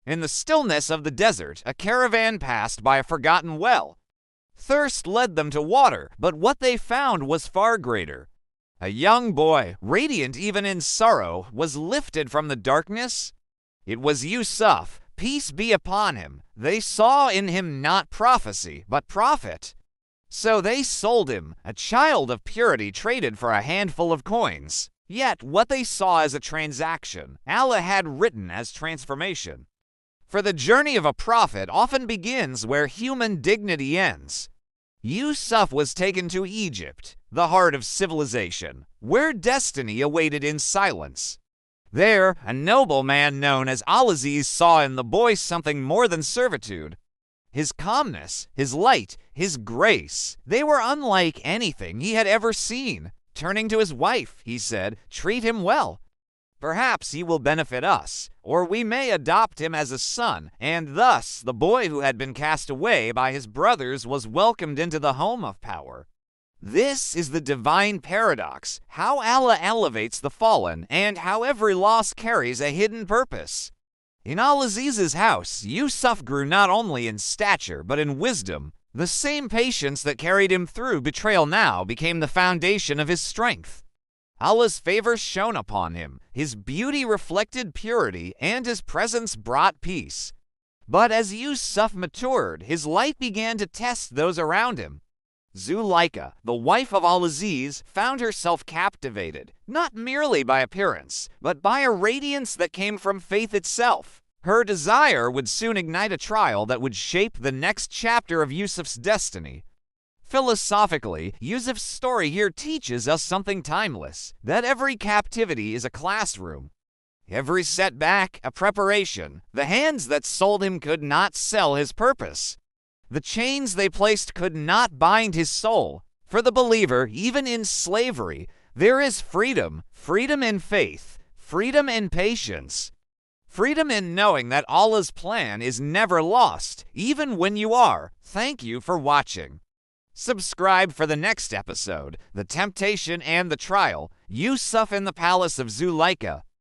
In the stillness of the desert, a caravan passed by a forgotten well. Thirst led them to water, but what they found was far greater. A young boy, radiant even in sorrow, was lifted from the darkness. It was Yusuf, peace be upon him. They saw in him not prophecy, but prophet. So they sold him, a child of purity traded for a handful of coins. Yet what they saw as a transaction, Allah had written as transformation. For the journey of a prophet often begins where human dignity ends. Yusuf was taken to Egypt, the heart of civilization, where destiny awaited in silence. There, a noble man known as Al-Aziz saw in the boy something more than servitude. His calmness, his light, his grace, they were unlike anything he had ever seen. Turning to his wife, he said, "Treat him well. Perhaps he will benefit us, or we may adopt him as a son," and thus the boy who had been cast away by his brothers was welcomed into the home of power. This is the divine paradox, how Allah elevates the fallen, and how every loss carries a hidden purpose. In Al-Aziz's house, Yusuf grew not only in stature, but in wisdom. The same patience that carried him through betrayal now became the foundation of his strength. Allah's favor shone upon him, his beauty reflected purity, and his presence brought peace. But as Yusuf matured, his light began to test those around him. Zuleika, the wife of Al-Aziz, found herself captivated, not merely by appearance, but by a radiance that came from faith itself. Her desire would soon ignite a trial that would shape the next chapter of Yusuf's destiny. Philosophically, Yusuf's story here teaches us something timeless, that every captivity is a classroom. Every setback, a preparation. The hands that sold him could not sell his purpose. The chains they placed could not bind his soul. For the believer, even in slavery, there is freedom, freedom in faith, freedom in patience, freedom in knowing that Allah's plan is never lost, even when you are. Thank you for watching. Subscribe for the next episode, The Temptation and the Trial, Yusuf in the Palace of Zuleika.